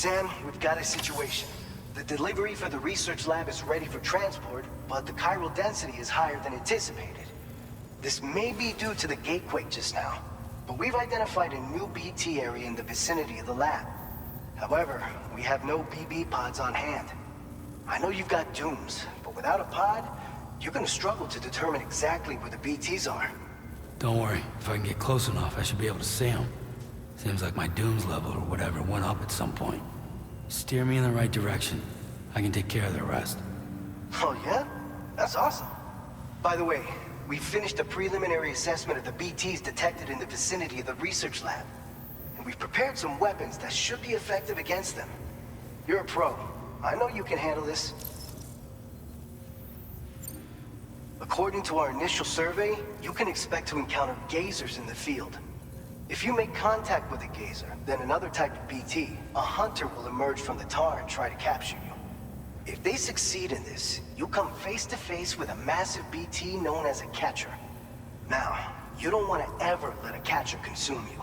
Sam, we've got a situation. The delivery for the research lab is ready for transport, but the chiral density is higher than anticipated. This may be due to the gatequake just now, but we've identified a new BT area in the vicinity of the lab. However, we have no BB pods on hand. I know you've got dooms, but without a pod, you're gonna struggle to determine exactly where the BTs are. Don't worry, if I can get close enough, I should be able to see them. Seems like my dooms level or whatever went up at some point. Steer me in the right direction. I can take care of the rest. Oh yeah? That's awesome. By the way, we finished a preliminary assessment of the BTs detected in the vicinity of the research lab. And we've prepared some weapons that should be effective against them. You're a pro. I know you can handle this. According to our initial survey, you can expect to encounter gazers in the field. If you make contact with a gazer, then another type of BT, a hunter will emerge from the tar and try to capture you. If they succeed in this, you'll come face to face with a massive BT known as a catcher. Now, you don't want to ever let a catcher consume you.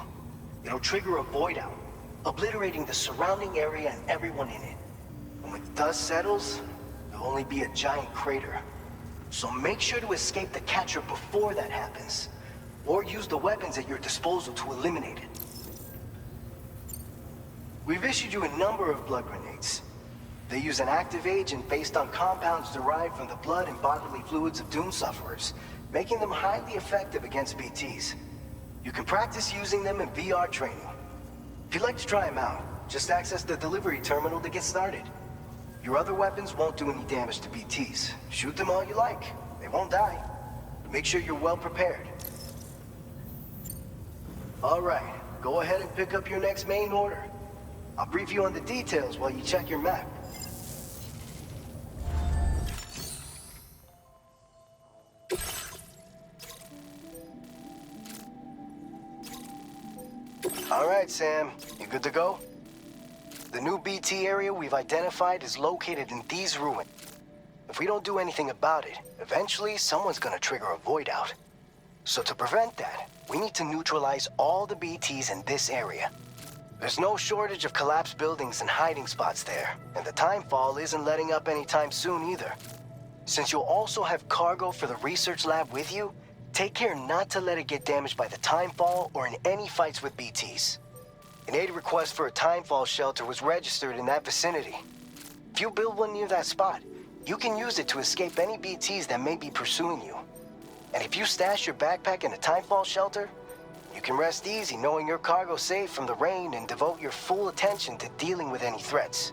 It'll trigger a void out, obliterating the surrounding area and everyone in it. And when the dust settles, there'll only be a giant crater. So make sure to escape the catcher before that happens, or use the weapons at your disposal to eliminate it. We've issued you a number of blood grenades. They use an active agent based on compounds derived from the blood and bodily fluids of Doom sufferers, making them highly effective against BTs. You can practice using them in VR training. If you'd like to try them out, just access the delivery terminal to get started. Your other weapons won't do any damage to BTs. Shoot them all you like. They won't die. Make sure you're well prepared. All right, go ahead and pick up your next main order. I'll brief you on the details while you check your map. All right, Sam, you good to go? The new BT area we've identified is located in these ruins. If we don't do anything about it, eventually someone's gonna trigger a void out. So to prevent that, we need to neutralize all the BTs in this area. There's no shortage of collapsed buildings and hiding spots there, and the timefall isn't letting up anytime soon either. Since you'll also have cargo for the research lab with you, take care not to let it get damaged by the timefall or in any fights with BTs. An aid request for a timefall shelter was registered in that vicinity. If you build one near that spot, you can use it to escape any BTs that may be pursuing you. And if you stash your backpack in a timefall shelter, you can rest easy knowing your cargo's safe from the rain and devote your full attention to dealing with any threats.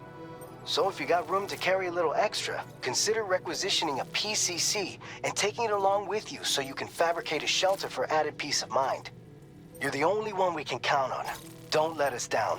So if you got room to carry a little extra, consider requisitioning a PCC and taking it along with you so you can fabricate a shelter for added peace of mind. You're the only one we can count on. Don't let us down.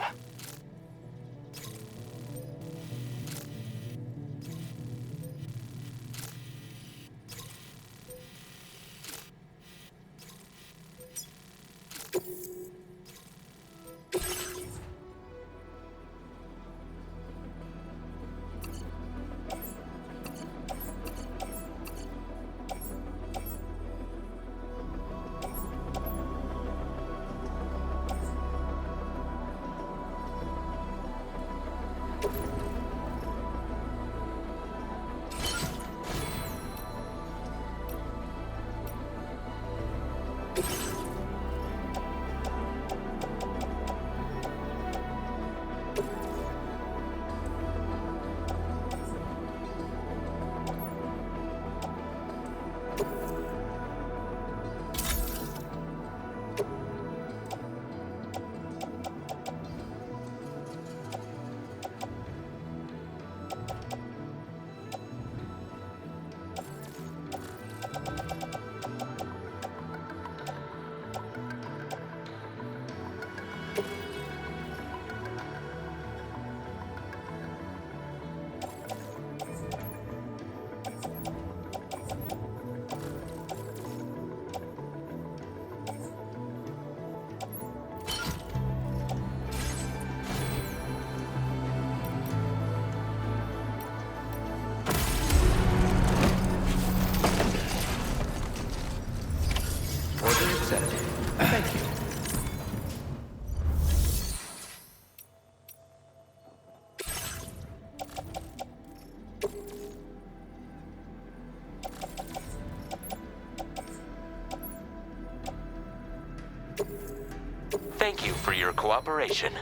your cooperation.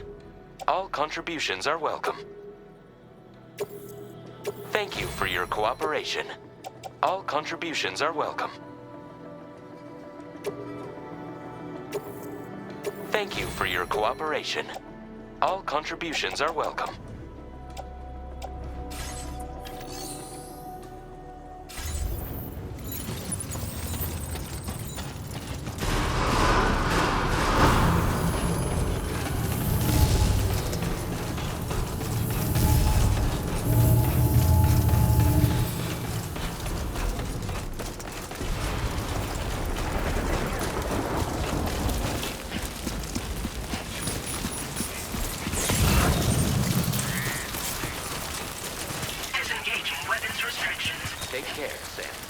All contributions are welcome. Thank you for your cooperation. All contributions are welcome. Thank you for your cooperation. All contributions are welcome. Take care, Sam.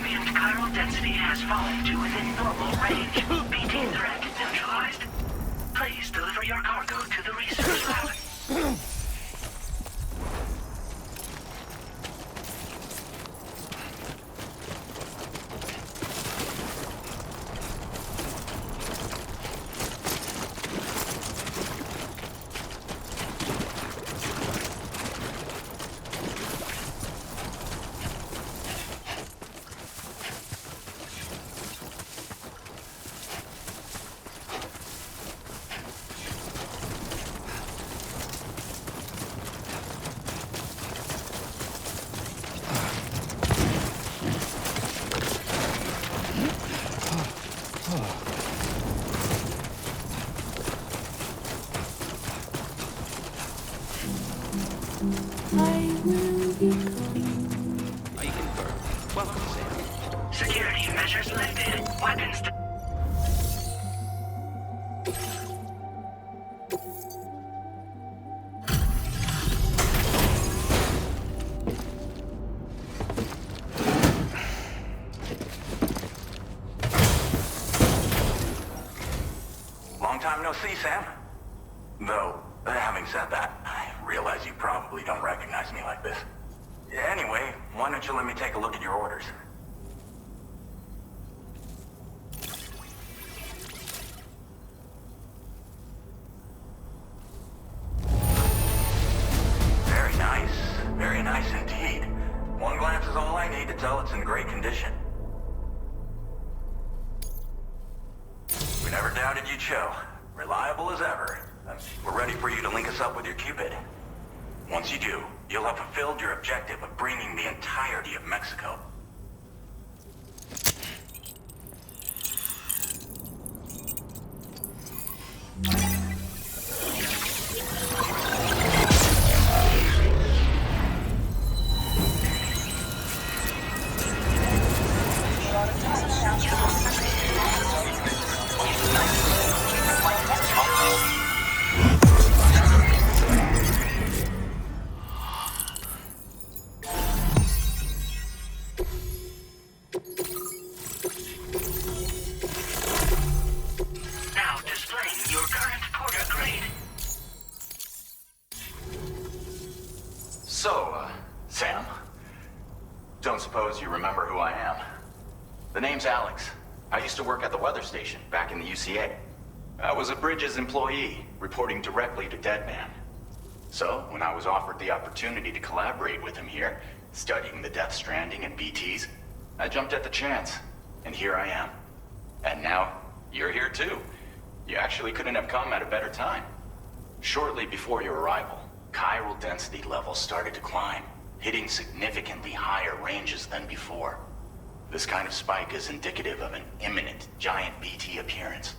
ambient chiral density has fallen to within normal range. BT threat neutralized. Please deliver your cargo to the research lab. I confirm. Welcome, Sam. Security measures lifted. Weapons. Long time no see, Sam. Though, having said that, I realize you probably don't recognize me like this. Anyway, why don't you let me take a look at your orders? Very nice. Very nice indeed. One glance is all I need to tell it's in great condition. We never doubted you'd show. Reliable as ever. We're ready for you to link us up with your Cupid. Once you do, you'll have fulfilled your objective of bringing the entirety of Mexico. Now displaying your current porter grade. So, Sam, don't suppose you remember who I am? The name's Alex. I used to work at the weather station back in the UCA. I was a Bridges employee, reporting directly to Deadman. So, when I was offered the opportunity to collaborate with him here, studying the Death Stranding and BTs, I jumped at the chance, and here I am. And now, you're here too. You actually couldn't have come at a better time. Shortly before your arrival, chiral density levels started to climb, hitting significantly higher ranges than before. This kind of spike is indicative of an imminent giant BT appearance.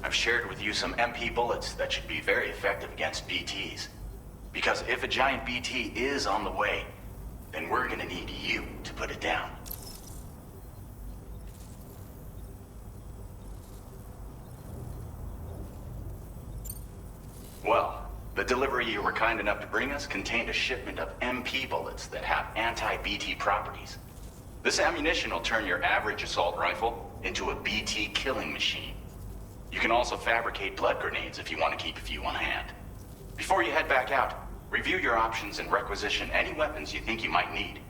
I've shared with you some MP bullets that should be very effective against BTs. Because if a giant BT is on the way, then we're gonna need you to put it down. Well, the delivery you were kind enough to bring us contained a shipment of MP bullets that have anti-BT properties. This ammunition will turn your average assault rifle into a BT killing machine. You can also fabricate blood grenades if you want to keep a few on hand. Before you head back out, review your options and requisition any weapons you think you might need.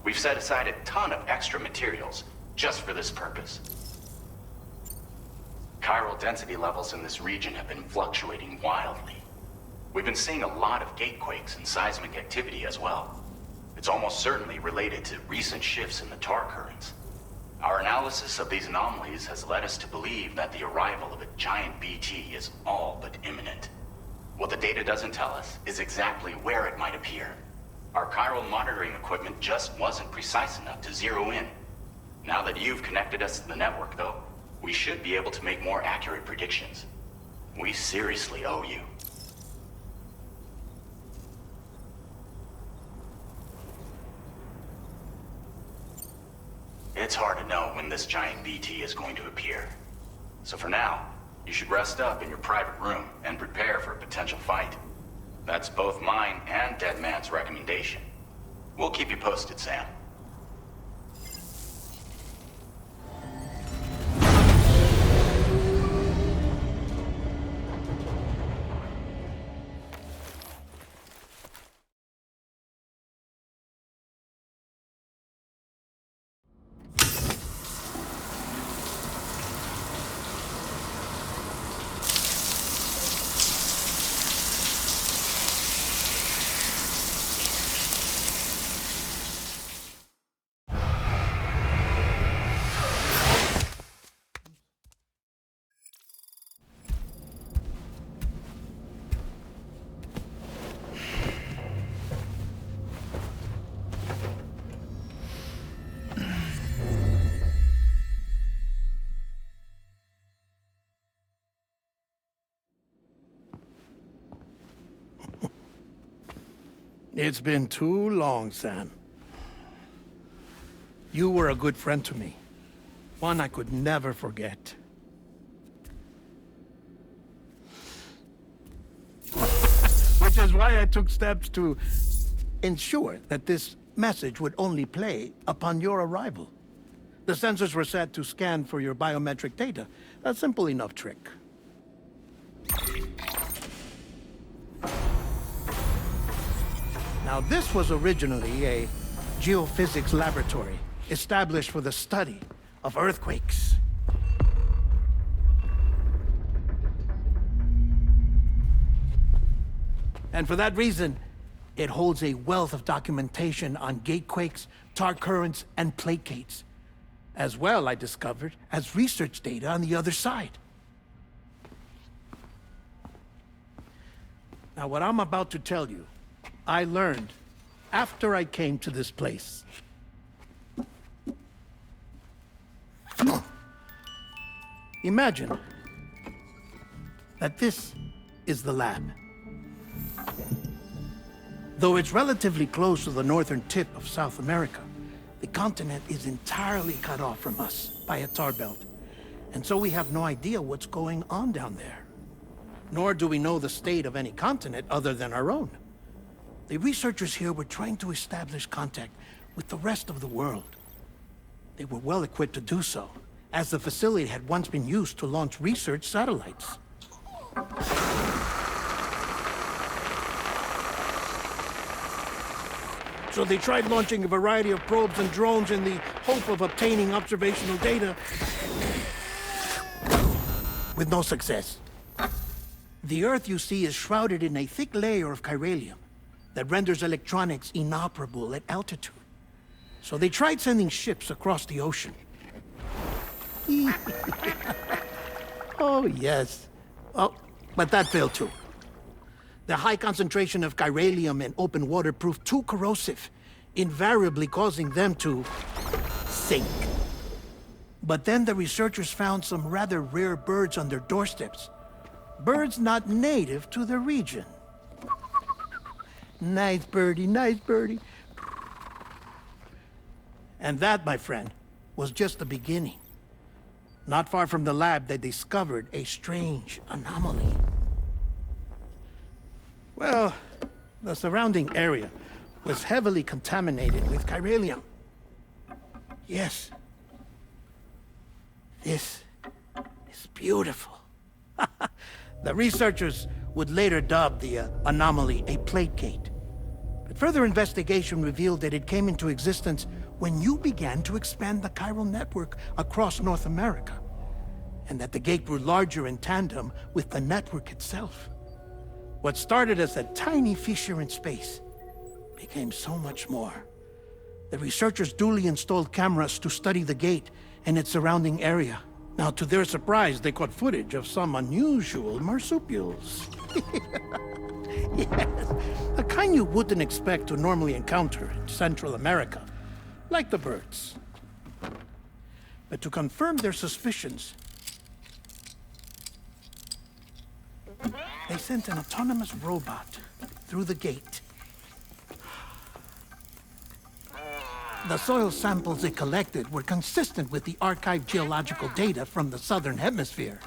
We've set aside a ton of extra materials just for this purpose. Chiral density levels in this region have been fluctuating wildly. We've been seeing a lot of gatequakes and seismic activity as well. It's almost certainly related to recent shifts in the tar currents. Our analysis of these anomalies has led us to believe that the arrival of a giant BT is all but imminent. What the data doesn't tell us is exactly where it might appear. Our chiral monitoring equipment just wasn't precise enough to zero in. Now that you've connected us to the network, though, we should be able to make more accurate predictions. We seriously owe you. It's hard to know when this giant BT is going to appear. So for now, you should rest up in your private room and prepare for a potential fight. That's both mine and Deadman's recommendation. We'll keep you posted, Sam. It's been too long, Sam. You were a good friend to me. One I could never forget. Which is why I took steps to ensure that this message would only play upon your arrival. The sensors were set to scan for your biometric data. A simple enough trick. Now, this was originally a geophysics laboratory established for the study of earthquakes. And for that reason, it holds a wealth of documentation on gatequakes, tar currents, and placates. As well, I discovered, as research data on the other side. Now, what I'm about to tell you, I learned after I came to this place. Imagine that this is the lab. Though it's relatively close to the northern tip of South America, the continent is entirely cut off from us by a tar belt. And so we have no idea what's going on down there. Nor do we know the state of any continent other than our own. The researchers here were trying to establish contact with the rest of the world. They were well equipped to do so, as the facility had once been used to launch research satellites. So they tried launching a variety of probes and drones in the hope of obtaining observational data, with no success. The Earth, you see, is shrouded in a thick layer of chiralium that renders electronics inoperable at altitude. So they tried sending ships across the ocean. Oh, yes. Oh, but that failed too. The high concentration of chiralium in open water proved too corrosive, invariably causing them to sink. But then the researchers found some rather rare birds on their doorsteps. Birds not native to the region. Nice birdie, nice birdie. And that, my friend, was just the beginning. Not far from the lab, they discovered a strange anomaly. Well, the surrounding area was heavily contaminated with chiralium. Yes. This is beautiful. The researchers would later dub the anomaly a plate gate. But further investigation revealed that it came into existence when you began to expand the chiral network across North America, and that the gate grew larger in tandem with the network itself. What started as a tiny fissure in space became so much more. The researchers duly installed cameras to study the gate and its surrounding area. Now, to their surprise, they caught footage of some unusual marsupials. Yes, a kind you wouldn't expect to normally encounter in Central America, like the birds. But to confirm their suspicions, they sent an autonomous robot through the gate. The soil samples it collected were consistent with the archived geological data from the southern hemisphere.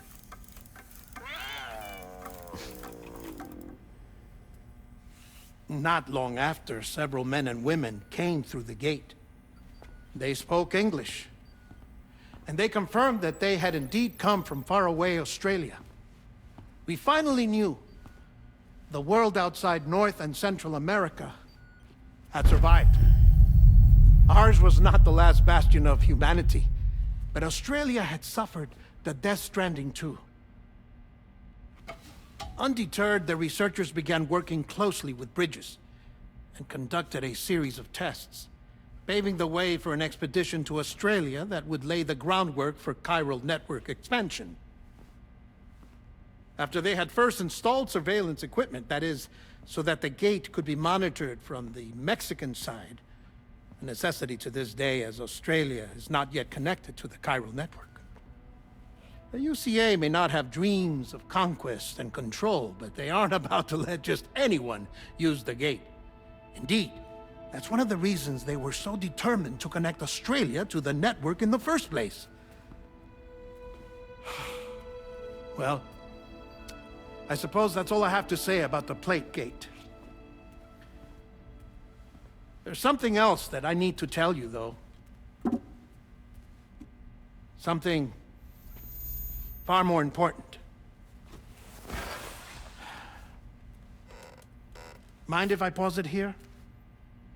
Not long after, several men and women came through the gate. They spoke English, and they confirmed that they had indeed come from faraway Australia. We finally knew the world outside North and Central America had survived. Ours was not the last bastion of humanity, but Australia had suffered the death stranding too. Undeterred, the researchers began working closely with Bridges and conducted a series of tests, paving the way for an expedition to Australia that would lay the groundwork for chiral network expansion. After they had first installed surveillance equipment, that is, so that the gate could be monitored from the Mexican side, a necessity to this day as Australia is not yet connected to the chiral network. The UCA may not have dreams of conquest and control, but they aren't about to let just anyone use the gate. Indeed, that's one of the reasons they were so determined to connect Australia to the network in the first place. Well, I suppose that's all I have to say about the plate gate. There's something else that I need to tell you, though. Something far more important. Mind if I pause it here?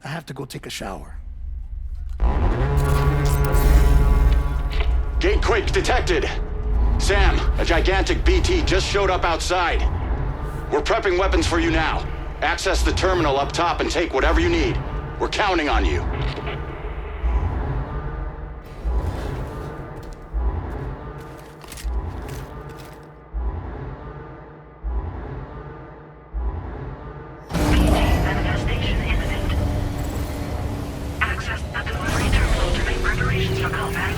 I have to go take a shower. Gate quake detected. Sam, a gigantic BT just showed up outside. We're prepping weapons for you now. Access the terminal up top and take whatever you need. We're counting on you. Manifestation imminent. Access the delivery terminal to make preparations for combat.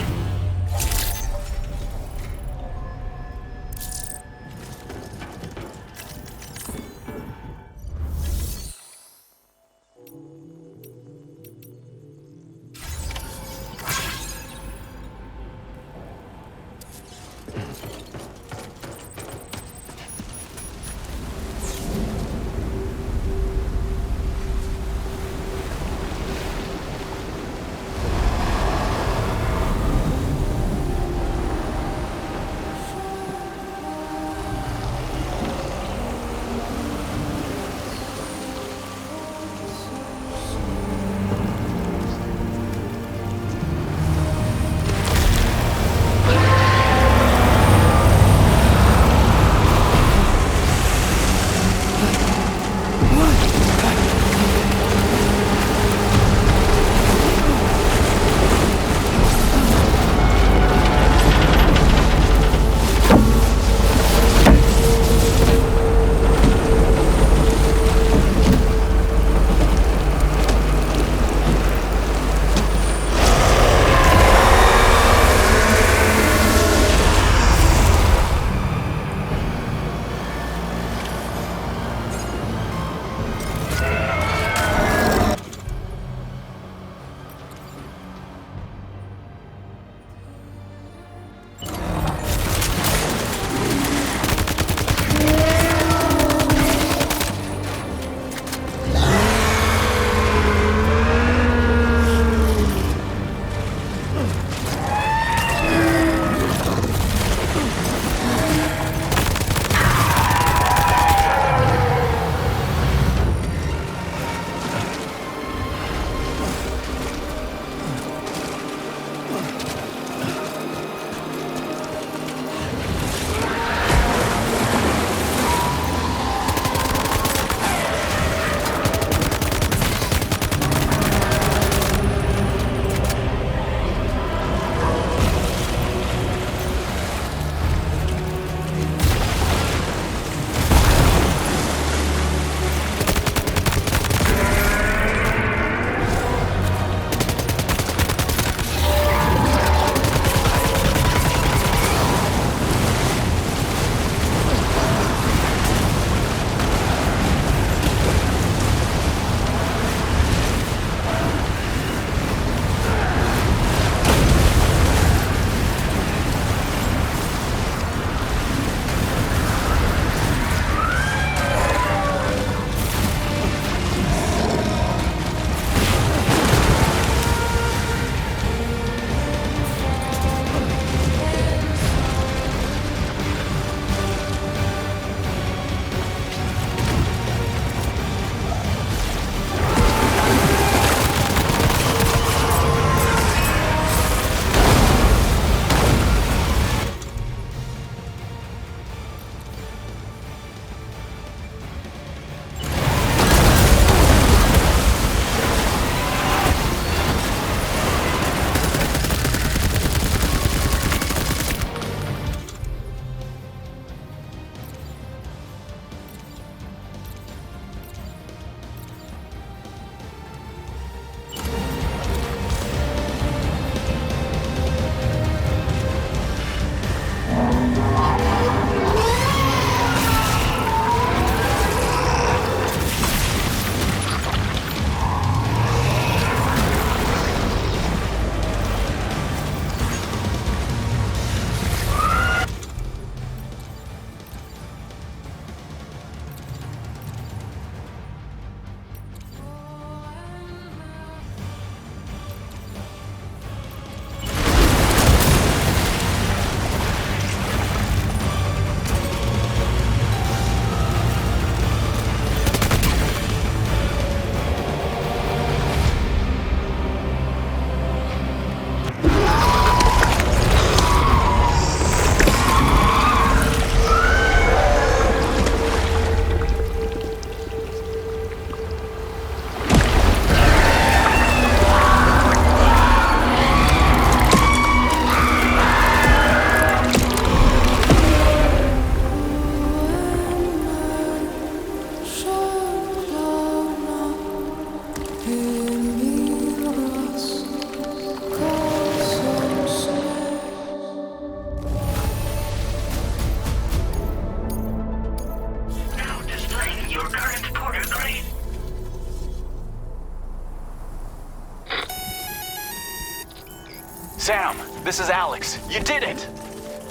this is Alex. You did it!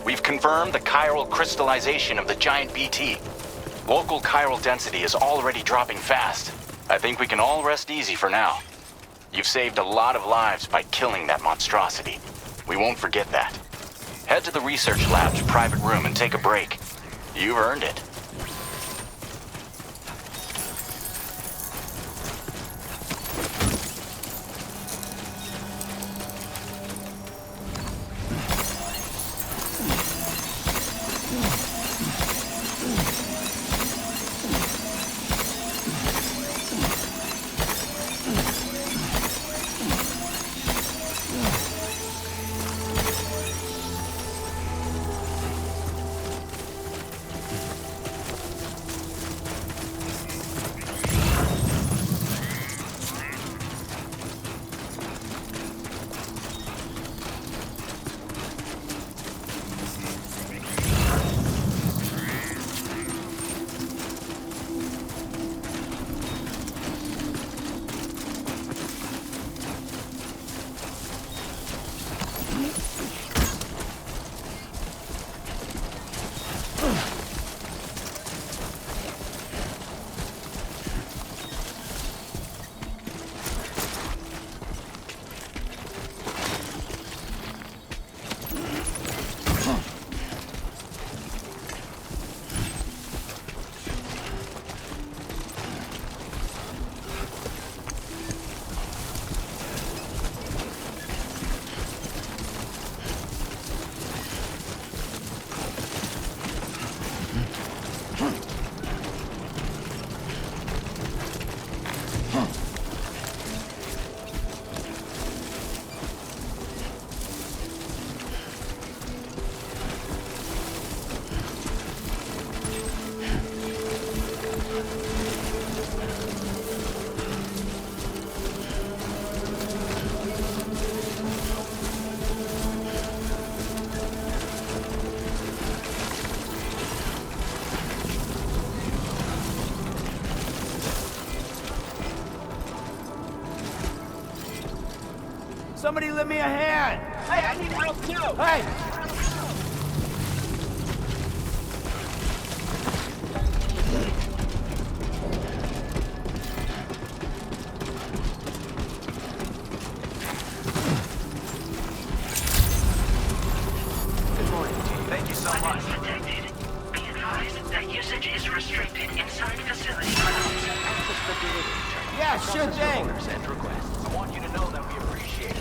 We've confirmed the chiral crystallization of the giant BT. Local chiral density is already dropping fast. I think we can all rest easy for now. You've saved a lot of lives by killing that monstrosity. We won't forget that. Head to the research lab's private room and take a break. You've earned it. Somebody lend me a hand! Hey, I need help too! Hey! Good morning. Thank you so much. Detected. Be advised that usage is restricted inside facility grounds. Yeah, sure thing! And requests. I want you to know that we appreciate it.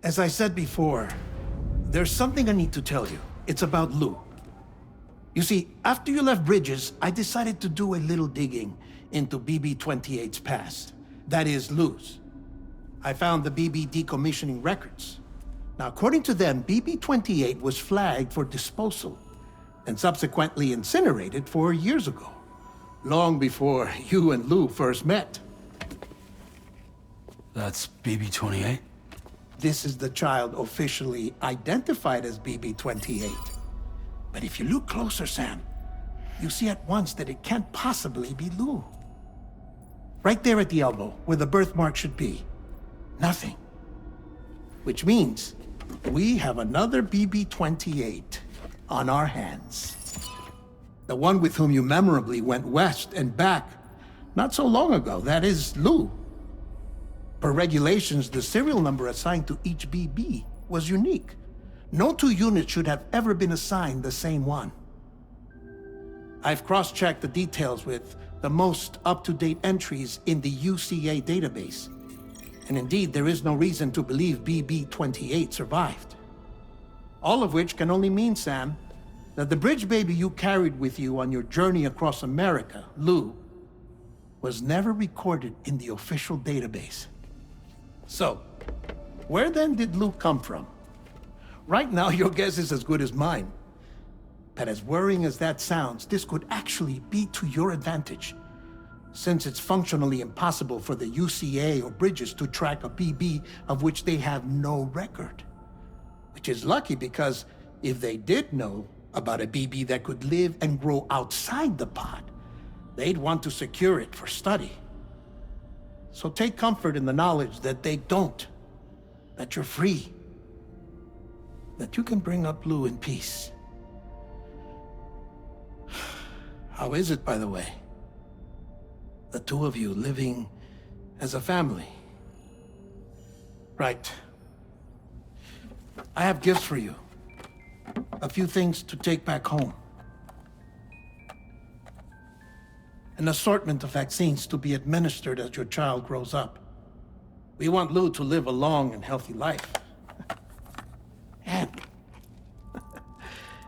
As I said before, there's something I need to tell you. It's about Lou. You see, after you left Bridges, I decided to do a little digging into BB-28's past. That is, Lou's. I found the BB decommissioning records. Now, according to them, BB-28 was flagged for disposal and subsequently incinerated 4 years ago, long before you and Lou first met. That's BB-28? This is the child officially identified as BB-28. But if you look closer, Sam, you see at once that it can't possibly be Lou. Right there at the elbow, where the birthmark should be. Nothing. Which means we have another BB-28 on our hands. The one with whom you memorably went west and back not so long ago, that is Lou. Per regulations, the serial number assigned to each BB was unique. No two units should have ever been assigned the same one. I've cross-checked the details with the most up-to-date entries in the UCA database. And indeed, there is no reason to believe BB-28 survived. All of which can only mean, Sam, that the bridge baby you carried with you on your journey across America, Lou, was never recorded in the official database. So, where then did Lou come from? Right now, your guess is as good as mine. But as worrying as that sounds, this could actually be to your advantage, since it's functionally impossible for the UCA or Bridges to track a BB of which they have no record. Which is lucky, because if they did know about a BB that could live and grow outside the pod, they'd want to secure it for study. So take comfort in the knowledge that they don't, that you're free, that you can bring up Lou in peace. How is it, by the way? The two of you living as a family. Right. I have gifts for you. A few things to take back home. An assortment of vaccines to be administered as your child grows up. We want Lou to live a long and healthy life. And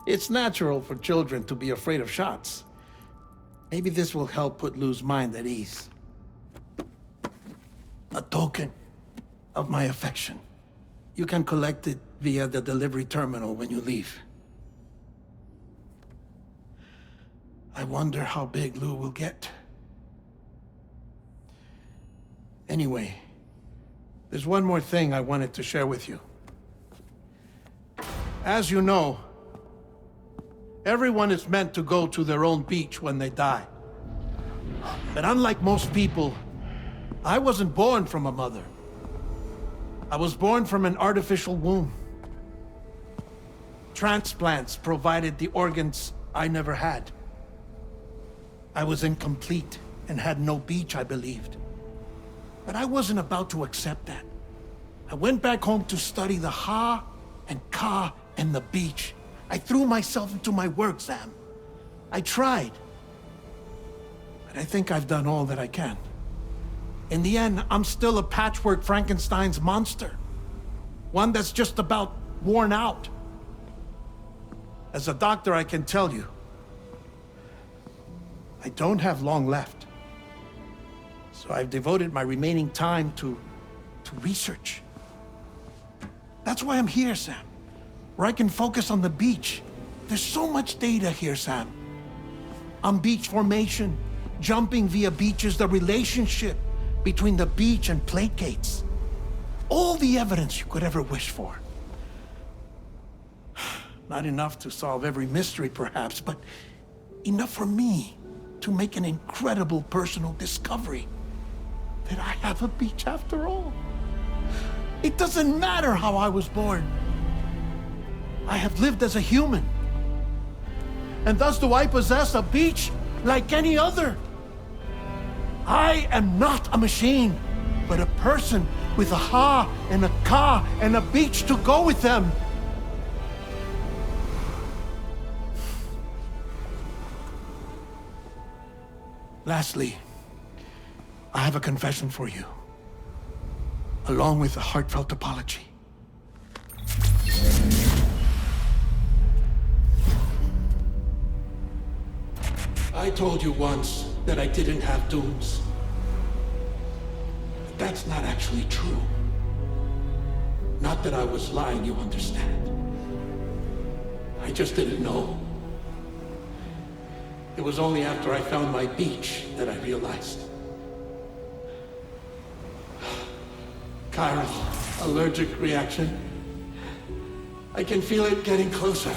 it's natural for children to be afraid of shots. Maybe this will help put Lou's mind at ease. A token of my affection. You can collect it via the delivery terminal when you leave. I wonder how big Lou will get. Anyway, there's one more thing I wanted to share with you. As you know, everyone is meant to go to their own beach when they die. But unlike most people, I wasn't born from a mother. I was born from an artificial womb. Transplants provided the organs I never had. I was incomplete and had no beach, I believed. But I wasn't about to accept that. I went back home to study the Ha and Ka and the beach. I threw myself into my work, Sam. I tried. But I think I've done all that I can. In the end, I'm still a patchwork Frankenstein's monster. One that's just about worn out. As a doctor, I can tell you, I don't have long left. So I've devoted my remaining time to research. That's why I'm here, Sam. Where I can focus on the beach. There's so much data here, Sam. On beach formation, jumping via beaches, the relationship between the beach and plate gates. All the evidence you could ever wish for. Not enough to solve every mystery, perhaps, but enough for me to make an incredible personal discovery that I have a beach after all. It doesn't matter how I was born. I have lived as a human. And thus do I possess a beach like any other. I am not a machine, but a person with a Ha and a Ka and a beach to go with them. Lastly, I have a confession for you, along with a heartfelt apology. I told you once that I didn't have dooms. But that's not actually true. Not that I was lying, you understand. I just didn't know. It was only after I found my beach that I realized. Kyra's allergic reaction. I can feel it getting closer.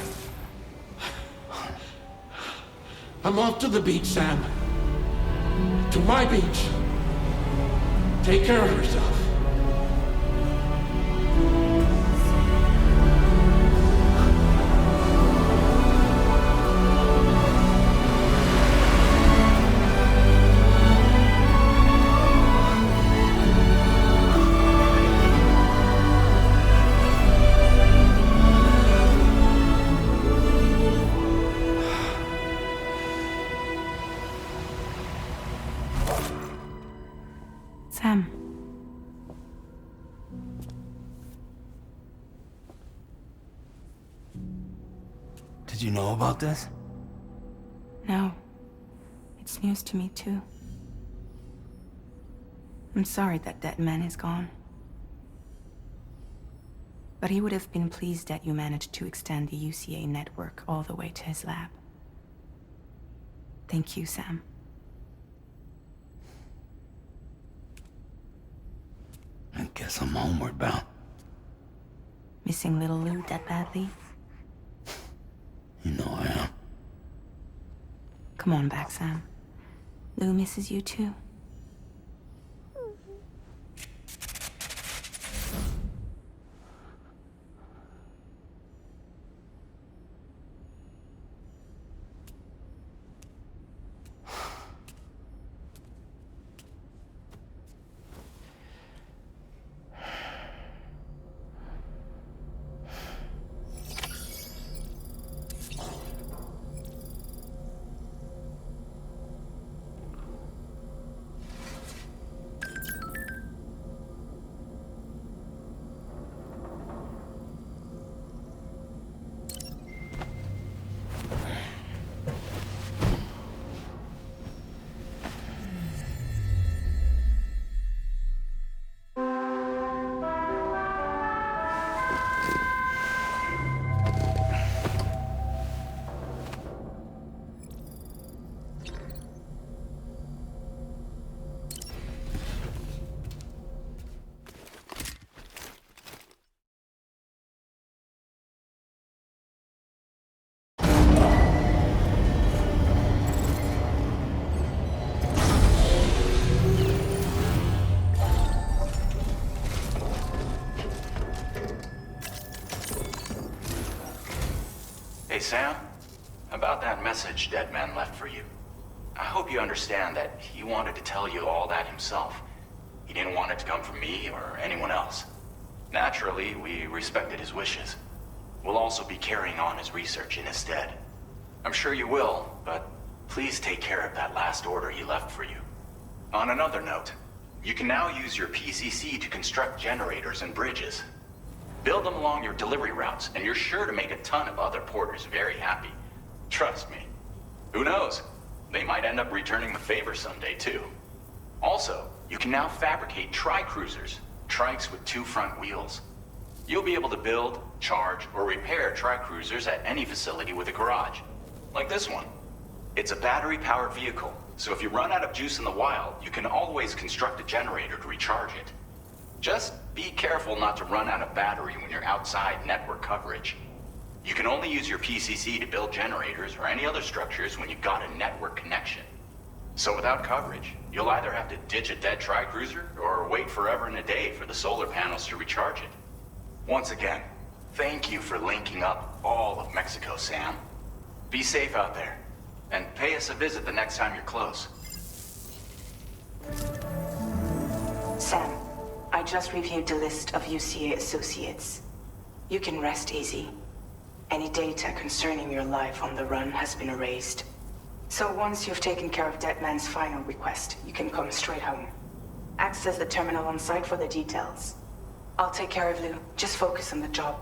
I'm off to the beach, Sam. To my beach. Take care of yourself. you know about this? No. It's news to me, too. I'm sorry that Deadman is gone. But he would have been pleased that you managed to extend the UCA network all the way to his lab. Thank you, Sam. I guess I'm homeward bound. Missing little Lou that badly? You know I am. Come on back, Sam. Lou misses you too. Hey, Sam. About that message Deadman left for you. I hope you understand that he wanted to tell you all that himself. He didn't want it to come from me or anyone else. Naturally, we respected his wishes. We'll also be carrying on his research in his stead. I'm sure you will, but please take care of that last order he left for you. On another note, you can now use your PCC to construct generators and bridges. Build them along your delivery routes, and you're sure to make a ton of other porters very happy. Trust me. Who knows? They might end up returning the favor someday, too. Also, you can now fabricate tri-cruisers, trikes with 2 front wheels. You'll be able to build, charge, or repair tri-cruisers at any facility with a garage. Like this one. It's a battery-powered vehicle, so if you run out of juice in the wild, you can always construct a generator to recharge it. Just be careful not to run out of battery when you're outside network coverage. You can only use your PCC to build generators or any other structures when you've got a network connection. So without coverage, you'll either have to ditch a dead tri-cruiser or wait forever and a day for the solar panels to recharge it. Once again, thank you for linking up all of Mexico, Sam. Be safe out there, and pay us a visit the next time you're close. Sam, I just reviewed the list of UCA associates. You can rest easy. Any data concerning your life on the run has been erased. So once you've taken care of Deadman's final request, you can come straight home. Access the terminal on site for the details. I'll take care of Lou. Just focus on the job.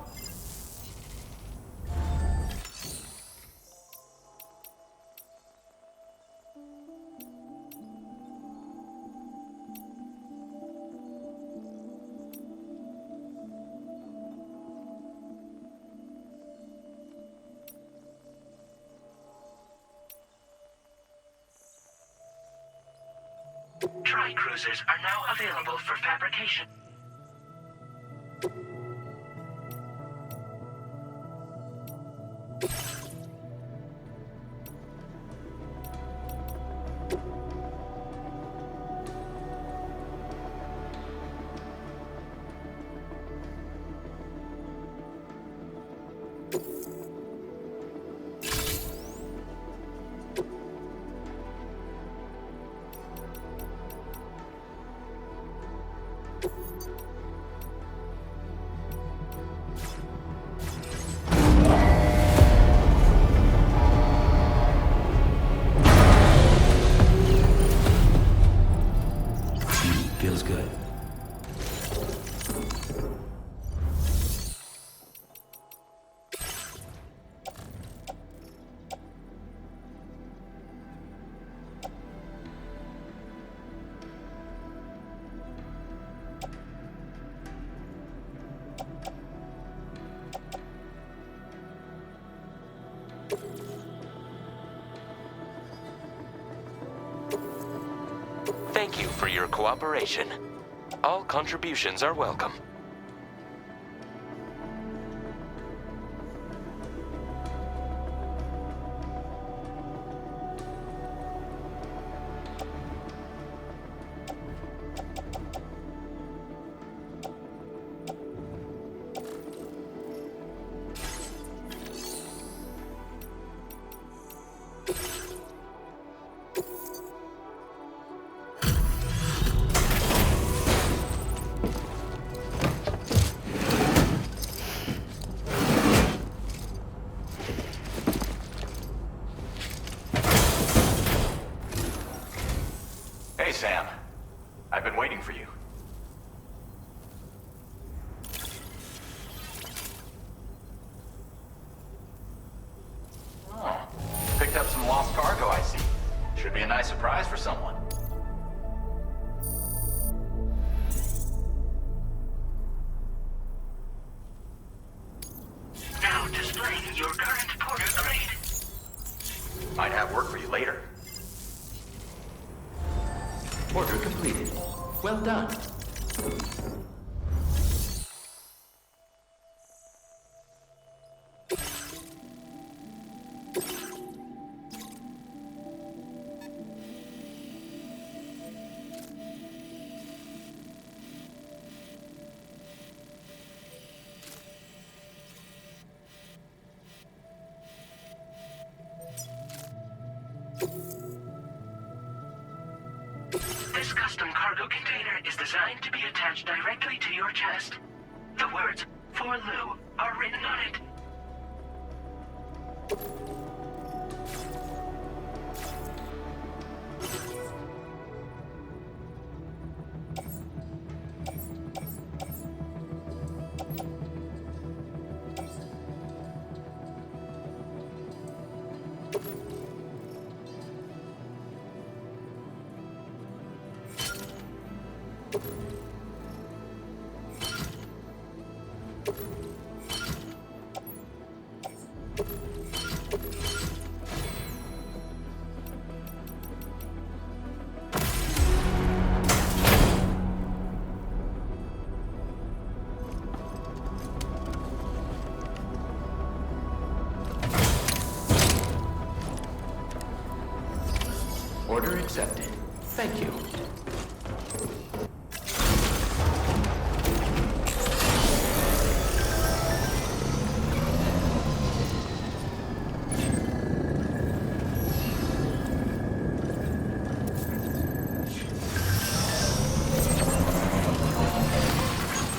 Tri-cruisers are now available for fabrication. Feels good. Thank you for your cooperation. All contributions are welcome. Hey, Sam. I've been waiting for you. Oh, picked up some lost cargo, I see. Should be a nice surprise for someone. Now displaying your current porter grade. Might have work for you later. Order completed. Well done. This custom cargo container is designed to be attached directly to your chest. The words, "For Lou," are written on it. Order accepted. Thank you.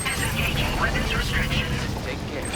Disengaging weapons restrictions. Take care.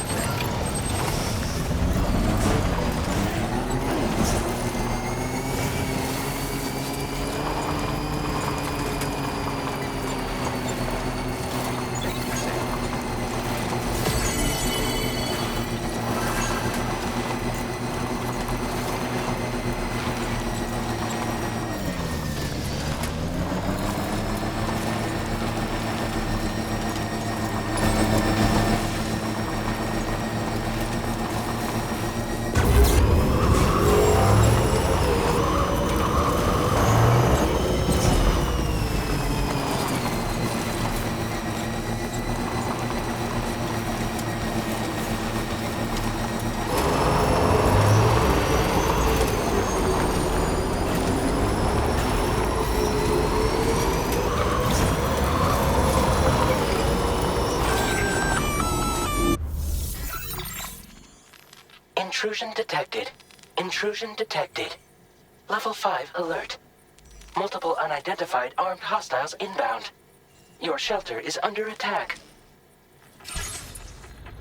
Intrusion detected. Intrusion detected. Level 5 alert. Multiple unidentified armed hostiles inbound. Your shelter is under attack.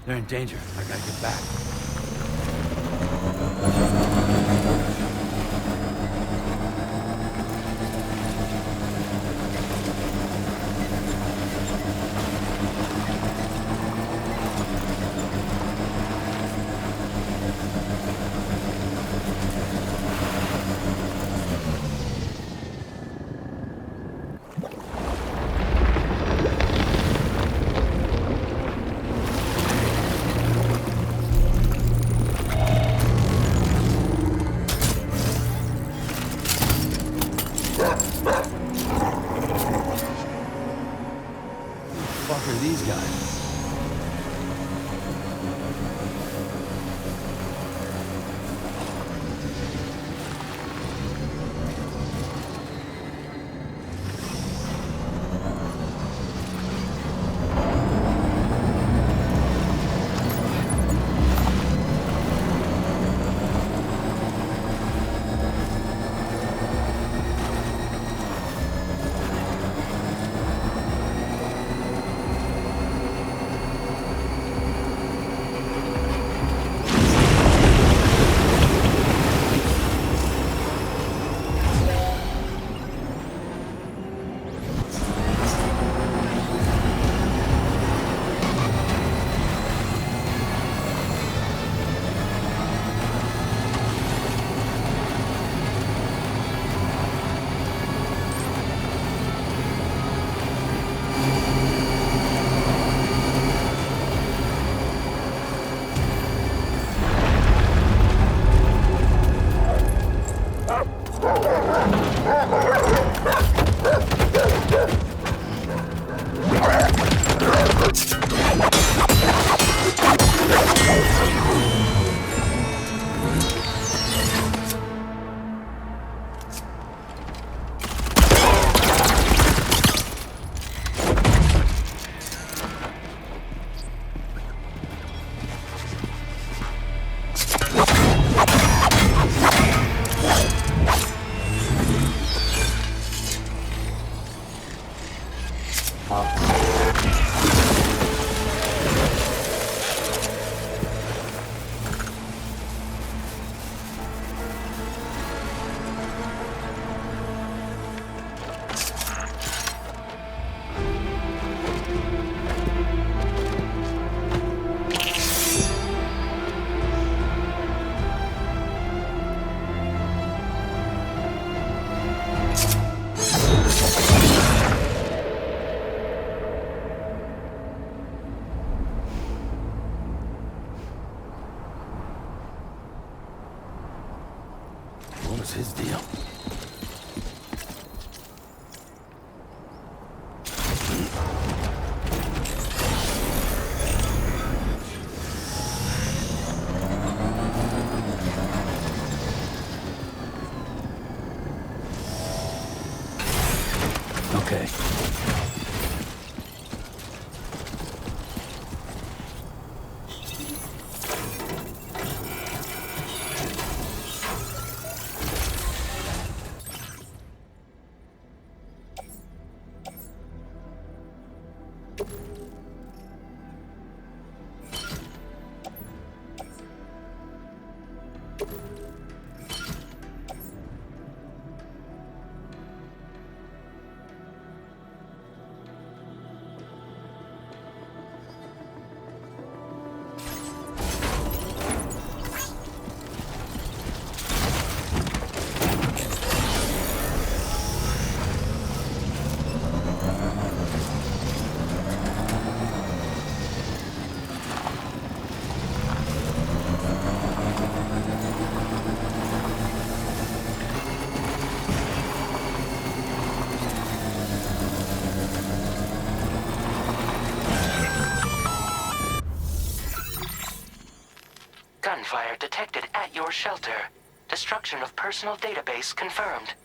They're in danger. I gotta get back. fuck are these guys? What was his deal? Okay. Gunfire detected at your shelter. Destruction of personal database confirmed.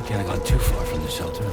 Can't have gone too far from the shelter.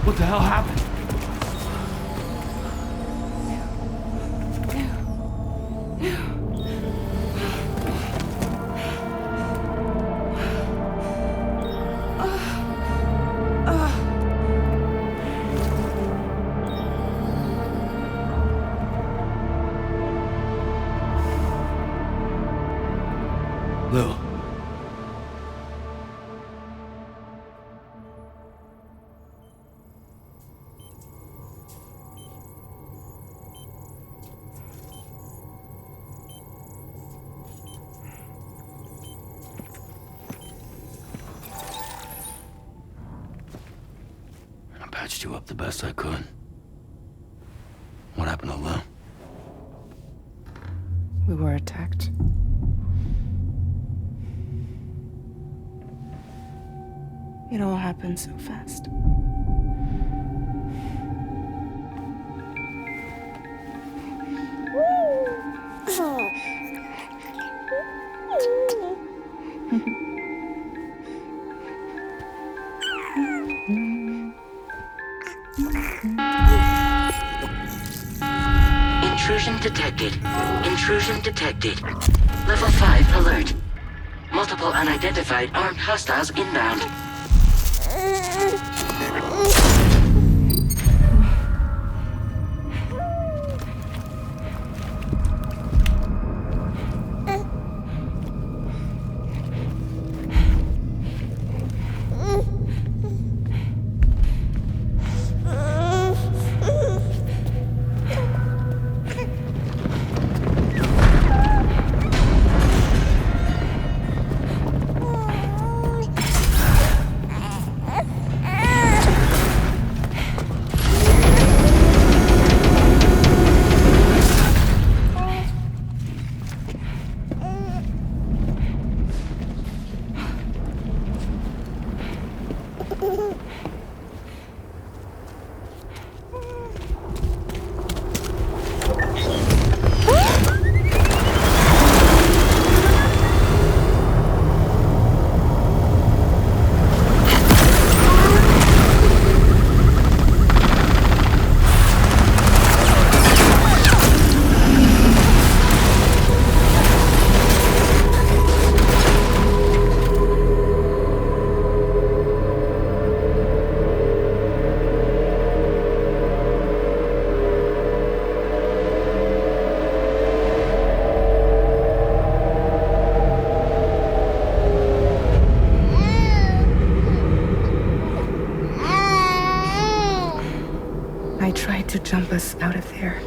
What the hell happened? Lou. I patched you up the best I could. What happened to Lou? We were attacked. It all happened so fast. Intrusion detected. Intrusion detected. Level 5 alert. Multiple unidentified armed hostiles inbound. I tried to jump us out of there.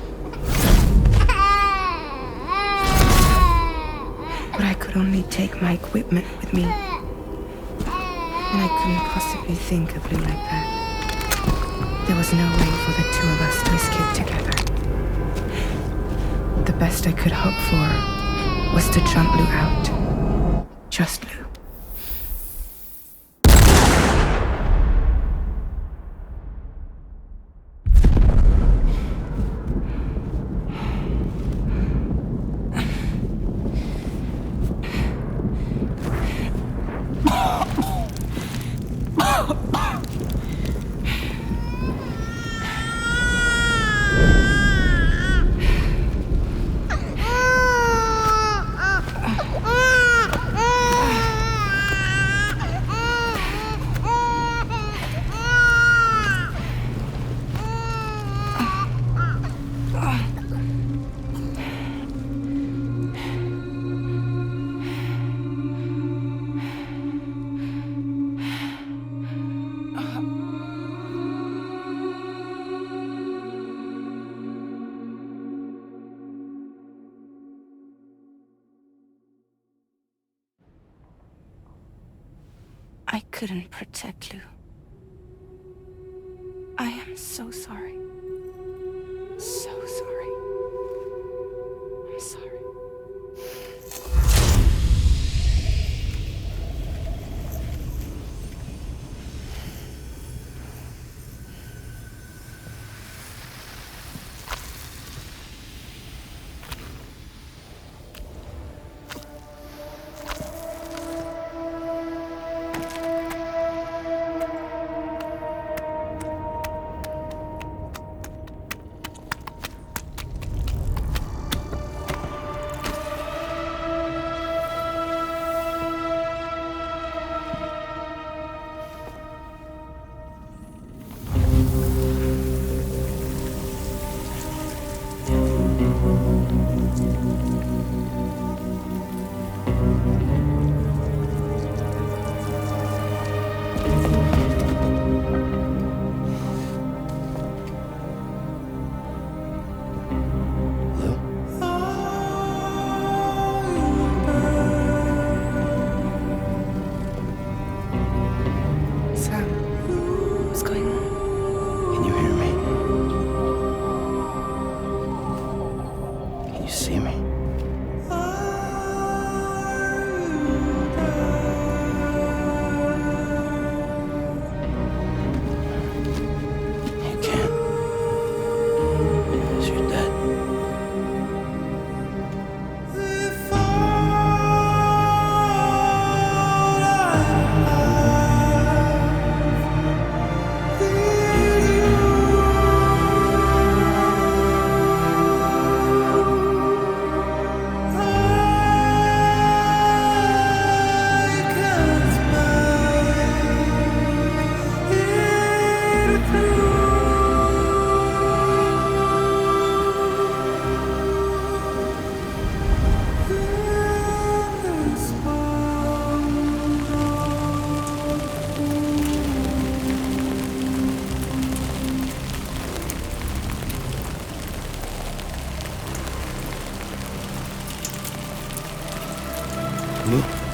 But I could only take my equipment with me. And I couldn't possibly think of Lou like that. There was no way for the two of us to escape together. The best I could hope for was to jump Lou out. Just Lou. I couldn't protect Lou. I am so sorry. So sorry. I'm sorry. Lou?